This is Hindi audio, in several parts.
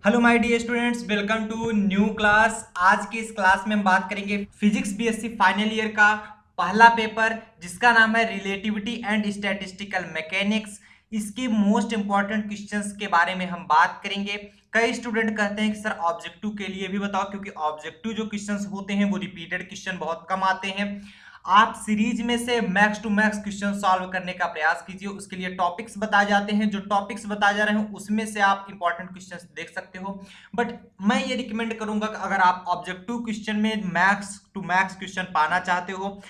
Hello my dear students, welcome to new class. आज की इस क्लास में हम बात करेंगे फिजिक्स बीएससी फाइनल ईयर का पहला पेपर जिसका नाम है रिलेटिविटी एंड स्टैटिस्टिकल मैकेनिक्स। इसके मोस्ट इंपॉर्टेंट क्वेश्चंस के बारे में हम बात करेंगे। कई स्टूडेंट कहते हैं कि सर ऑब्जेक्टिव के लिए भी बताओ, क्योंकि ऑब्जेक्टिव जो क्वेश्चंस होते हैं वो रिपीटेड क्वेश्चन बहुत कम आते हैं। आप सीरीज में से max to max question solve करने का प्रयास कीजिए। उसके लिए टॉपिक्स बताए जाते हैं, जो टॉपिक्स बताए जा रहे हैं उसमें से आप इंपॉर्टेंट क्वेश्चंस देख सकते हो। बट मैं ये रिकमेंड करूंगा कि अगर आप ऑब्जेक्टिव क्वेश्चन में मैक्स टू मैक्स क्वेश्चन पाना चाहते हो,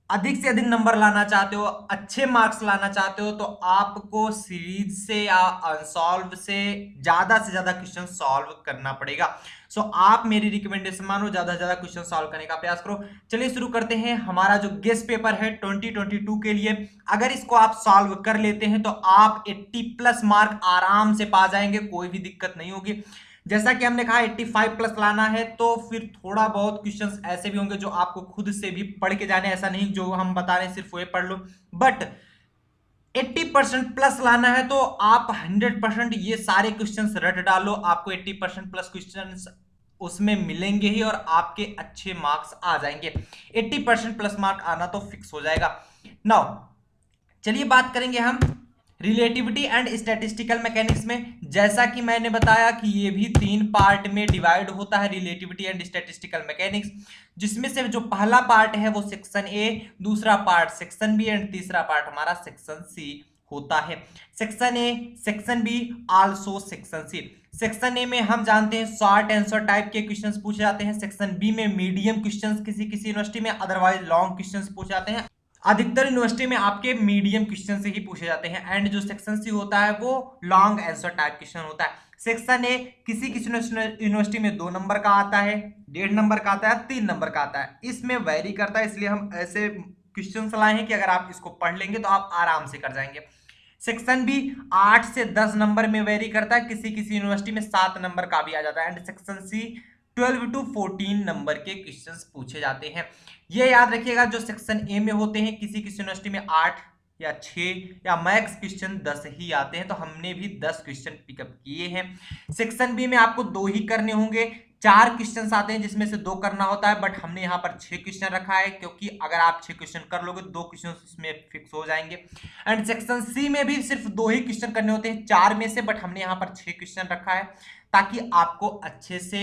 अधिक से अधिक नंबर लाना चाहते हो, अच्छे मार्क्स लाना चाहते हो, तो आपको सीरीज से या अनसॉल्व से ज्यादा क्वेश्चन सॉल्व करना पड़ेगा। सो आप मेरी रिकमेंडेशन मानो, ज्यादा से ज्यादा क्वेश्चन सॉल्व करने का प्रयास करो। चलिए शुरू करते हैं। हमारा जो गेस्ट पेपर है 2022 के लिए, अगर इसको आप सॉल्व कर लेते हैं तो आप 80 प्लस मार्क आराम से पा जाएंगे, कोई भी दिक्कत नहीं होगी। जैसा कि हमने कहा 85 प्लस लाना है, तो फिर थोड़ा बहुत क्वेश्चंस ऐसे भी होंगे जो आपको खुद से भी पढ़ के जाने, ऐसा नहीं जो हम बता रहे हैं सिर्फ वही पढ़ लो। बट 80% प्लस लाना है तो आप 100% ये सारे क्वेश्चंस रट डालो, आपको 80% प्लस क्वेश्चंस उसमें मिलेंगे ही और आपके अच्छे मार्क्स आ जाएंगे। 80% प्लस मार्क आना तो फिक्स हो जाएगा। नाउ चलिए बात करेंगे हम रिलेटिविटी एंड स्टैटिस्टिकल मैकेनिक्स में। जैसा कि मैंने बताया कि ये भी 3 पार्ट में डिवाइड होता है, रिलेटिविटी एंड स्टैटिस्टिकल मैकेनिक्स, जिसमें से जो पहला पार्ट है वो सेक्शन ए, दूसरा पार्ट सेक्शन बी एंड तीसरा पार्ट हमारा सेक्शन सी होता है। Section A, section B, also section C. Section A में हम जानते हैं शॉर्ट आंसर टाइप के क्वेश्चंस पूछे जाते हैं। सेक्शन बी में मीडियम क्वेश्चंस किसी किसी यूनिवर्सिटी में, अदरवाइज लॉन्ग क्वेश्चंस पूछे जाते हैं। अधिकतर यूनिवर्सिटी में आपके मीडियम क्वेश्चन से ही पूछे जाते हैं। एंड जो सेक्शन सी होता है वो लॉन्ग आंसर टाइप क्वेश्चन होता है। सेक्शन ए किसी किसी यूनिवर्सिटी में 2 नंबर का आता है, 1.5 नंबर का आता है, 3 नंबर का आता है, इसमें वेरी करता है। इसलिए हम ऐसे क्वेश्चन लाए हैं कि अगर आप इसको पढ़ लेंगे तो आप आराम से कर जाएंगे। सेक्शन बी 8 से 10 नंबर में वेरी करता है, किसी किसी यूनिवर्सिटी में 7 नंबर का भी आ जाता है। And section C 12 to 14 number के क्वेश्चंस पूछे जाते हैं। ये याद रखिएगा, जो सेक्शन ए में होते हैं किसी किसी यूनिवर्सिटी में 8 या 6 या मैक्स क्वेश्चन 10 ही आते हैं, तो हमने भी 10 क्वेश्चन पिकअप किए हैं। सेक्शन बी में आपको 2 ही करने होंगे, 4 क्वेश्चन आते हैं जिसमें से 2 करना होता है, बट हमने यहाँ पर 6 क्वेश्चन रखा है, क्योंकि अगर आप 6 क्वेश्चन कर लोगे 2 क्वेश्चन उसमें फिक्स हो जाएंगे। एंड सेक्शन सी में भी सिर्फ 2 ही क्वेश्चन करने होते हैं 4 में से, बट हमने यहाँ पर 6 क्वेश्चन रखा है, ताकि आपको अच्छे से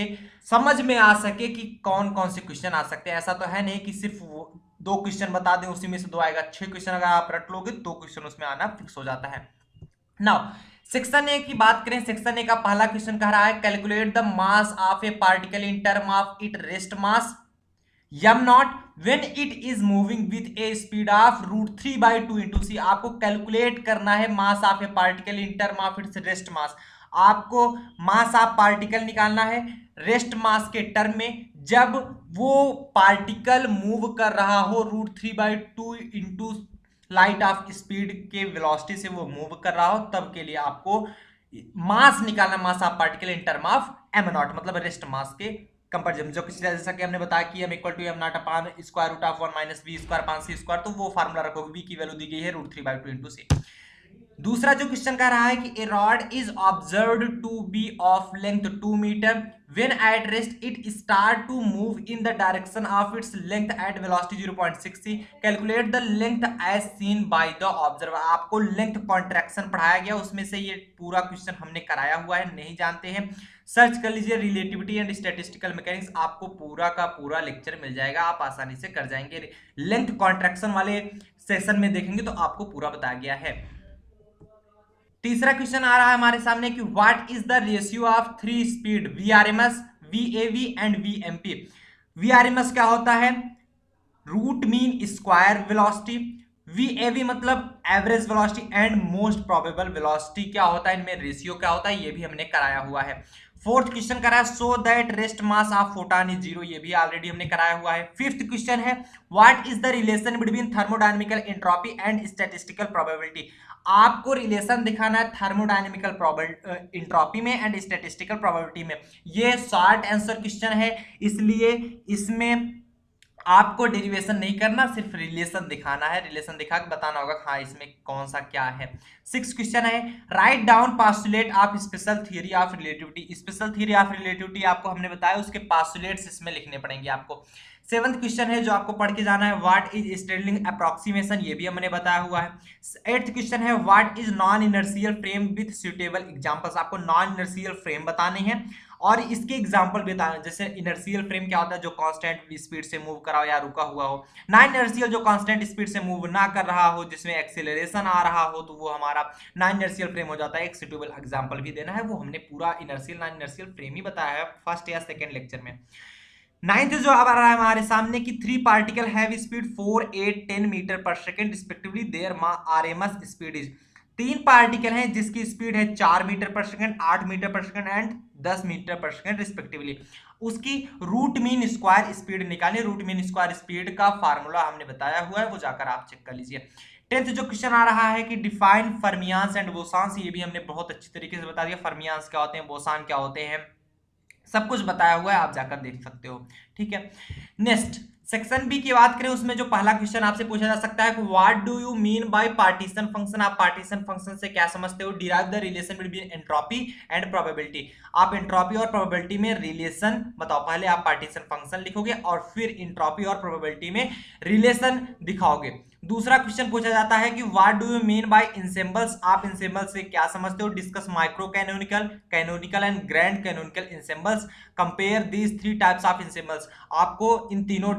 समझ में आ सके कि कौन कौन से क्वेश्चन आ सकते हैं। ऐसा तो है नहीं कि सिर्फ वो 2 क्वेश्चन बता दें उसी में से 2 आएगा। 6 क्वेश्चन अगर आप रट लोगे 2 क्वेश्चन उसमें आना फिक्स हो जाता है। नाउ सेक्शन ए की बात करें, सेक्शन ए का पहला क्वेश्चन कह रहा है calculate the mass of a particle in term of it rest mass m naught when it is moving with a speed of √3/2 into c. आपको कैलकुलेट करना है mass of a particle in term of its rest mass. आपको मास ऑफ पार्टिकल निकालना है रेस्ट मास के टर्म में, जब वो पार्टिकल मूव कर रहा हो √3/2 इंटू लाइट ऑफ स्पीड के वेलोसिटी से वो मूव कर रहा हो, तब के लिए आपको मास निकालना, mass of particle in term of am not, मतलब रेस्ट मास के कंपेरिजन। जो कि जैसा कि हमने बताया कि m equal to M not upon square root of 1 minus V square upon C square, तो वो फार्मूला रखोगे, v की वैल्यू दी गई है √3/2 इंटू सी। दूसरा जो क्वेश्चन कह रहा है कि a rod is observed to be of length 2 metre when at rest it start to move in the direction of its length at velocity 0.6c। Calculate the length as seen by the observer. आपको लेंथ कॉन्ट्रैक्शन पढ़ाया गया, उसमें से ये पूरा क्वेश्चन हमने कराया हुआ है, नहीं जानते हैं सर्च कर लीजिए रिलेटिविटी एंड स्टैटिस्टिकल मैकेनिक्स, आपको पूरा का पूरा लेक्चर मिल जाएगा, आप आसानी से कर जाएंगे। लेंथ कॉन्ट्रैक्शन वाले सेशन में देखेंगे तो आपको पूरा बताया गया है। तीसरा क्वेश्चन आ रहा है हमारे सामने कि what is the ratio of 3 speed V RMS, V AV and V MP. V RMS क्या होता है? Root mean square velocity. V AV मतलब average velocity and most probable velocity क्या होता है, इनमें रेशियो क्या होता है, ये भी हमने कराया हुआ है। फोर्थ क्वेश्चन करा है so that rest mass of photon is 0, ये भी ऑलरेडी हमने कराया हुआ है। फिफ्थ क्वेश्चन है what is the relation between thermodynamical entropy and statistical probability. आपको रिलेशन दिखाना है थर्मोडायनेमिकल एंट्रोपी में एंड स्टैटिस्टिकल प्रोबेबिलिटी में। ये शॉर्ट आंसर क्वेश्चन है, इसलिए इसमें आपको डेरिवेशन नहीं करना, सिर्फ रिलेशन दिखाना है, रिलेशन दिखा के बताना होगा हाँ इसमें कौन सा क्या है। 6 क्वेश्चन है, write down postulate of special theory of relativity. Special theory of relativity आपको हमने बताया, उसके पास्टुलेट्स इसमें लिखने पड़ेंगे आपको। 7th क्वेश्चन है जो आपको पढ़ के जाना है, व्हाट इज स्टेरलिंग अप्रोक्सीमेशन, ये भी हमने बताया हुआ है। 8th क्वेश्चन है, what is non inertial frame with suitable examples. आपको नॉन इनर्शियल फ्रेम बताने हैं और इसके एग्जाम्पल भी बताना, जैसे इनर्शियल फ्रेम क्या होता है, जो कांस्टेंट स्पीड से मूव करा हो या रुका हुआ हो। नॉन इनर्शियल जो कांस्टेंट स्पीड से मूव ना कर रहा हो, जिसमें एक्सेलरेशन आ रहा हो, तो वो हमारा नॉन इनर्शियल फ्रेम हो जाता है। एक सुटेबल एग्जाम्पल भी देना है, वो हमने पूरा इनर्शियल नॉन इनर्शियल फ्रेम ही बताया है फर्स्ट या सेकेंड लेक्चर में। 9th जो अब आ रहा है हमारे सामने की 3 particle have speed 4, 8, 10 meter per second respectively, there RMS speed is. 3 particle हैं जिसकी स्पीड है 4 meter per second, 8 meter per second and 10 meter per second respectively. उसकी रूट मीन स्क्वायर स्पीड निकालिए। रूट मीन स्क्वायर स्पीड का फार्मूला हमने बताया हुआ है, वो जाकर आप चेक कर लीजिए। 10th जो क्वेश्चन आ रहा है कि डिफाइन फर्मियांस एंड बोसॉन्स, ये भी हमने बहुत अच्छी तरीके से बता दिया। फर्मियांस क्या होते हैं, बोसॉन क्या होते हैं, सब कुछ बताया हुआ है, आप जाकर देख सकते हो। ठीक है, नेक्स्ट सेक्शन बी की बात करें, उसमें जो पहला क्वेश्चन आपसे पूछा जा सकता है कि what do you mean bye partition function. आप पार्टीशन फंक्शन से क्या समझते हो? Derive the relation between entropy and probability. आप एंट्रोपी और प्रोबेबिलिटी में रिलेशन बताओ। पहले आप पार्टीशन फंक्शन लिखोगे और फिर एंट्रोपी और प्रोबेबिलिटी में रिलेशन दिखाओगे। दूसरा क्वेश्चन पूछा जाता है कि what do you mean by ensembles. आप इंसेम्बल्स से क्या समझते हो? Discuss micro canonical, canonical and grand canonical ensembles. Compare these 3 types of ensembles. आपको इन तीनों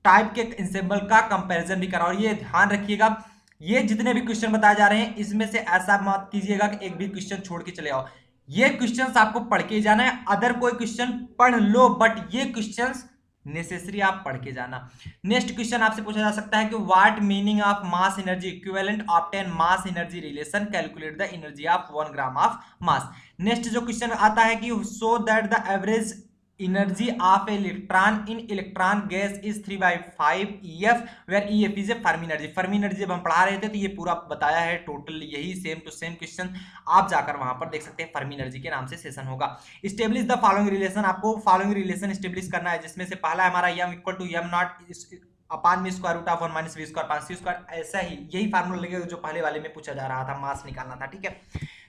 टाइप के इंसेम्बल का कंपैरिजन भी करा। और ये ध्यान रखिएगा, ये जितने भी क्वेश्चन बताए जा रहे हैं इसमें से ऐसा मत कीजिएगा कि एक भी क्वेश्चन छोड़ के चले आओ। ये क्वेश्चंस आपको पढ़ के जाना है, अदर कोई क्वेश्चन पढ़ लो बट ये क्वेश्चंस नेसेसरी आप पढ़ के जाना। नेक्स्ट क्वेश्चन आपसे पूछा जा सकता है कि what meaning of mass energy equivalent obtain mass energy relation, calculate the energy of 1 gram of mass. Next जो क्वेश्चन आता है कि so that the average energy of electron in electron gas is 3/5 EF where EF is a Fermi energy। Fermi energy जब हम पढ़ा रहे थे तो ये पूरा बताया है, टोटल यही सेम टू सेम क्वेश्चन आप जाकर वहां पर देख सकते हैं। Fermi energy के नाम से सेशन होगा। Establish the following relation, आपको following relation establish करना है, जिसमें से पहला हमारा m equal to m naught upon में square root of 1 minus v square पास c स्क्वायर। ऐसा ही यही फार्मूला लगेगा जो पहले वाले में पूछा जा रहा था, मास निकालना था। ठीक है,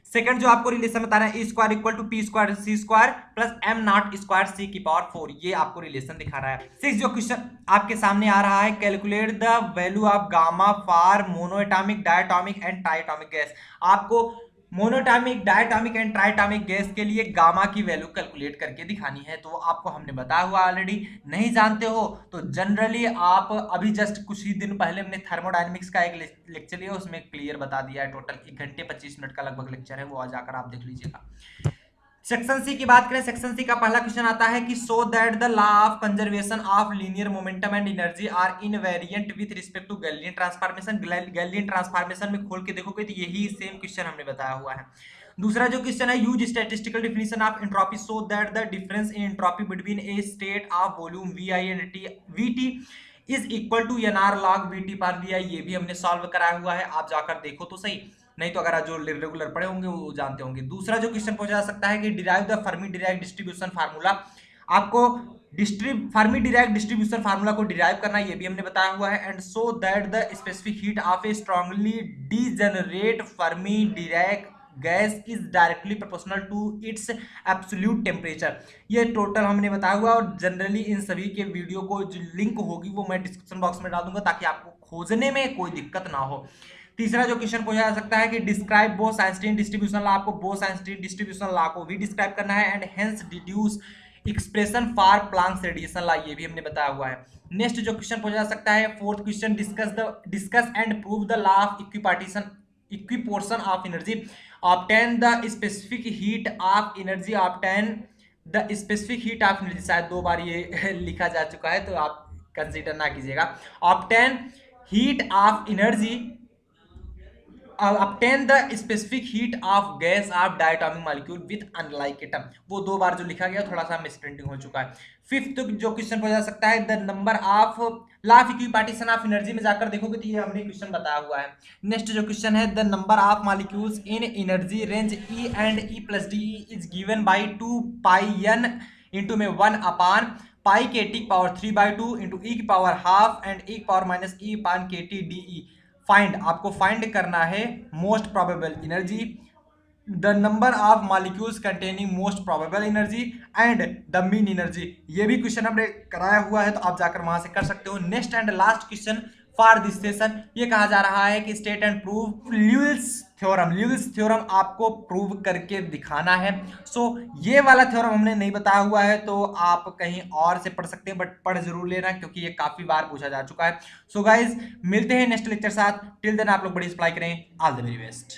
सेकंड जो आपको रिलेशन बताना है, e square equal to p square c square plus m not square c की पावर 4, ये आपको रिलेशन दिखा रहा है। 6 जो क्वेश्चन आपके सामने आ रहा है, calculate the value of gamma for monoatomic, diatomic and triatomic gas. आपको monatomic, diatomic and triatomic gas के लिए गामा की वैल्यू कैलकुलेट करके दिखानी है, तो आपको हमने बताया हुआ ऑलरेडी। नहीं जानते हो तो जनरली आप अभी जस्ट कुछ ही दिन पहले हमने थर्मोडायनेमिक्स का एक लेक्चर लिया, उसमें क्लियर बता दिया है। टोटल 1 घंटे 25 मिनट का लगभग लेक्चर है, वो आ जाकर आप देख लीजिएगा। सेक्शन सी की बात करें, सेक्शन सी का पहला क्वेश्चन आता है कि so that the law of conservation of linear momentum and energy are invariant with respect to Galilean transformation. Galilean transformation में खोल के देखोगे तो यही सेम क्वेश्चन हमने बताया हुआ है। दूसरा जो क्वेश्चन है, use statistical definition of entropy so that the difference in entropy between a state of volume V I and V T is equal to N R log V T per V I. ये भी हमने सॉल्व कराया हुआ है, आप जाकर देखो तो सही, नहीं तो अगर जो रेगुलर पढ़े होंगे वो जानते होंगे। दूसरा जो क्वेश्चन पूछा जा सकता है कि derive the Fermi derive distribution formula. आपको फर्मी डिराइव डिस्ट्रीब्यूशन फार्मूला को डिराइव करना, ये भी हमने बताया हुआ है। And so that the specific heat of a strongly degenerate Fermi derive gas is directly proportional to its absolute temperature. ये टोटल हमने बताया हुआ, और जनरली इन सभी के वीडियो को जो लिंक होगी वो मैं डिस्क्रिप्शन बॉक्स में डाल दूंगा ताकि आपको खोजने में कोई दिक्कत ना हो। तीसरा जो क्वेश्चन पूछा जा सकता है कि डिस्क्राइब बोस-आइंस्टीन डिस्ट्रीब्यूशन लॉ। आपको बोस-आइंस्टीन डिस्ट्रीब्यूशन लॉ को भी डिस्क्राइब करना है and hence deduce expression for Planck's radiation law, ये भी हमने बताया हुआ है। नेक्स्ट जो क्वेश्चन पूछा जा सकता है, fourth question, discuss and prove the law of equipartition of energy, obtain the specific heat of energy, obtain the specific heat of energy. शायद 2 बार ये लिखा जा चुका है तो आप कंसीडर ना कीजिएगा। Obtain heat of energy, obtain the specific heat of gas of diatomic molecule with unlike atom। वो 2 बार जो लिखा गया थोड़ा सा मिसप्रिंटिंग हो चुका है। फिफ्थ जो क्वेश्चन पूछा जा सकता है, the number of law of equipartition of energy में जाकर देखोगे तो ये हमने क्वेश्चन बताया हुआ है। नेक्स्ट जो क्वेश्चन है, the number of molecules in energy range E and E plus D is given by 2 pi n into में 1 अपान पाई के टी पावर 3/2 इंटू ई की पावर हाफ एंड ई की पावर माइनस ई पान के टी डी ई। फाइंड, आपको फाइंड करना है most probable energy, the number of molecules containing most probable energy and the mean energy. ये भी क्वेश्चन हमने कराया हुआ है, तो आप जाकर वहां से कर सकते हो। Next and last question for this session, ये कहा जा रहा है कि state and prove Lewis theorem. Lewis theorem आपको प्रूव करके दिखाना है। सो ये वाला थ्योरम हमने नहीं बताया हुआ है, तो आप कहीं और से पढ़ सकते हैं, बट पढ़ जरूर लेना क्योंकि ये काफी बार पूछा जा चुका है। सो गाइज, मिलते हैं नेक्स्ट लेक्चर साथ। टिल देन आप लोग बड़ी सप्लाई करें। All the very best.